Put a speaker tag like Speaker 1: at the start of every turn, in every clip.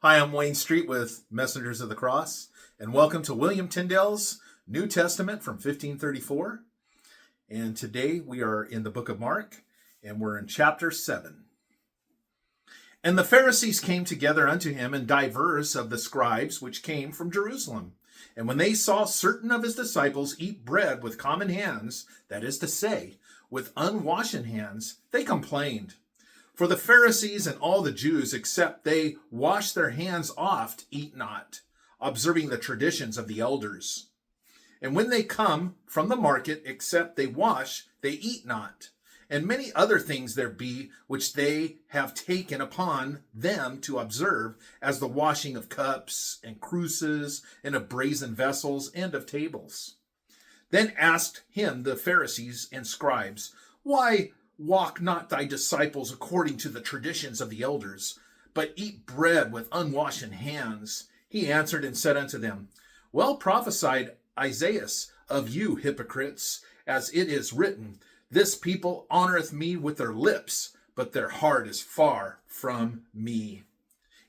Speaker 1: Hi, I'm Wayne Street with Messengers of the Cross, and welcome to William Tyndale's New Testament from 1534. And today we are in the book of Mark, and we're in chapter 7. And the Pharisees came together unto him, and divers of the scribes which came from Jerusalem. And when they saw certain of his disciples eat bread with common hands, that is to say, with unwashen hands, they complained. For the Pharisees and all the Jews, except they wash their hands oft, eat not, observing the traditions of the elders. And when they come from the market, except they wash, they eat not. And many other things there be, which they have taken upon them to observe, as the washing of cups and cruces, and of brazen vessels, and of tables. Then asked him the Pharisees and scribes, Why walk not thy disciples according to the traditions of the elders, but eat bread with unwashen hands? He answered and said unto them, Well prophesied Isaiah of you hypocrites, as it is written, This people honoreth me with their lips, but their heart is far from me.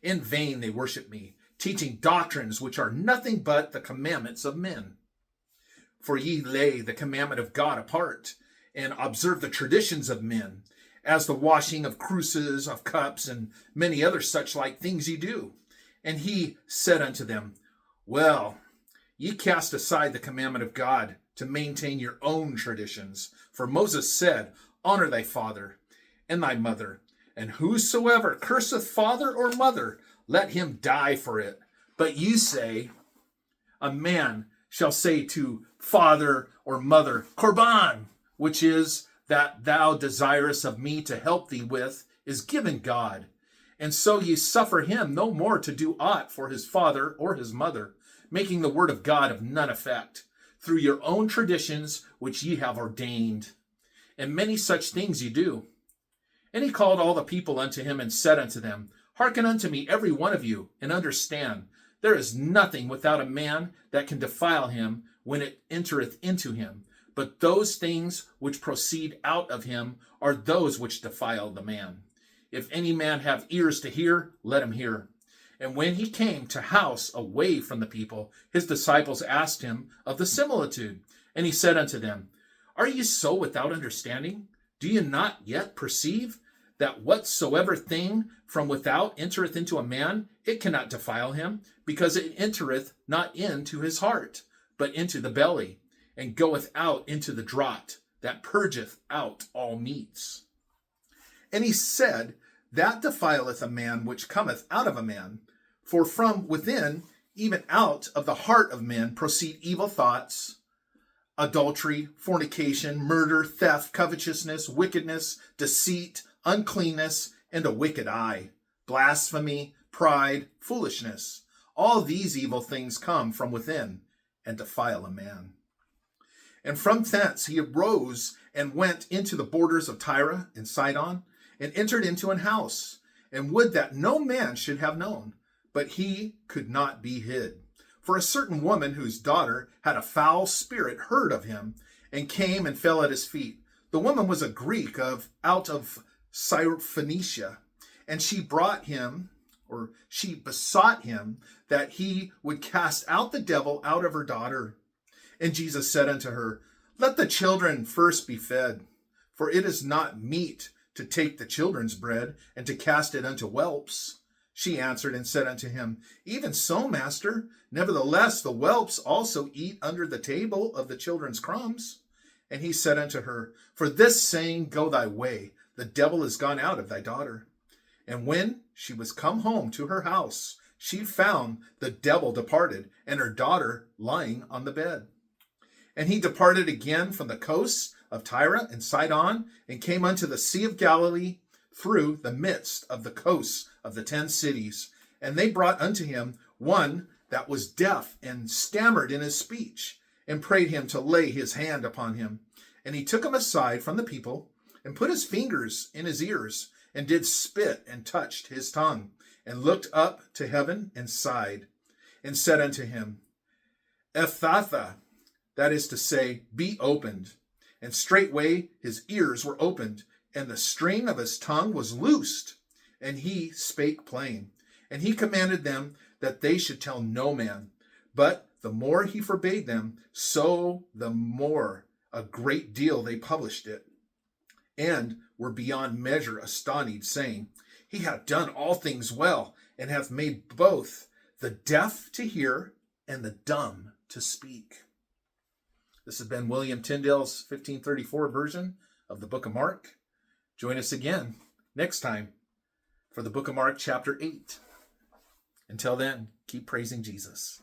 Speaker 1: In vain they worship me, teaching doctrines which are nothing but the commandments of men. For ye lay the commandment of God apart, and observe the traditions of men, as the washing of cruces, of cups, and many other such like things ye do. And he said unto them, Well, ye cast aside the commandment of God to maintain your own traditions. For Moses said, Honor thy father and thy mother, and whosoever curseth father or mother, let him die for it. But you say, A man shall say to father or mother, Korban, which is that thou desirest of me to help thee with, is given God. And so ye suffer him no more to do aught for his father or his mother, making the word of God of none effect, through your own traditions which ye have ordained. And many such things ye do. And he called all the people unto him, and said unto them, Hearken unto me every one of you, and understand, there is nothing without a man that can defile him when it entereth into him. But those things which proceed out of him are those which defile the man. If any man have ears to hear, let him hear. And when he came to house away from the people, his disciples asked him of the similitude. And he said unto them, Are ye so without understanding? Do ye not yet perceive that whatsoever thing from without entereth into a man, it cannot defile him, because it entereth not into his heart, but into the belly, and goeth out into the draught, that purgeth out all meats. And he said, That defileth a man which cometh out of a man. For from within, even out of the heart of men, proceed evil thoughts, adultery, fornication, murder, theft, covetousness, wickedness, deceit, uncleanness, and a wicked eye, blasphemy, pride, foolishness. All these evil things come from within, and defile a man. And from thence he arose and went into the borders of Tyre and Sidon, and entered into an house, and would that no man should have known, but he could not be hid. For a certain woman whose daughter had a foul spirit heard of him, and came and fell at his feet. The woman was a Greek out of Syrophoenicia, and she besought him that he would cast out the devil out of her daughter. And Jesus said unto her, Let the children first be fed, for it is not meet to take the children's bread, and to cast it unto whelps. She answered and said unto him, Even so, master, nevertheless the whelps also eat under the table of the children's crumbs. And he said unto her, For this saying go thy way, the devil is gone out of thy daughter. And when she was come home to her house, she found the devil departed, and her daughter lying on the bed. And he departed again from the coasts of Tyre and Sidon, and came unto the Sea of Galilee through the midst of the coasts of the 10 cities. And they brought unto him one that was deaf and stammered in his speech, and prayed him to lay his hand upon him. And he took him aside from the people, and put his fingers in his ears, and did spit, and touched his tongue, and looked up to heaven, and sighed, and said unto him, Ephphatha, that is to say, be opened. And straightway his ears were opened, and the string of his tongue was loosed, and he spake plain. And he commanded them that they should tell no man. But the more he forbade them, so the more a great deal they published it, and were beyond measure astonished, saying, He hath done all things well, and hath made both the deaf to hear and the dumb to speak. This has been William Tyndale's 1534 version of the Book of Mark. Join us again next time for the Book of Mark, chapter 8. Until then, keep praising Jesus.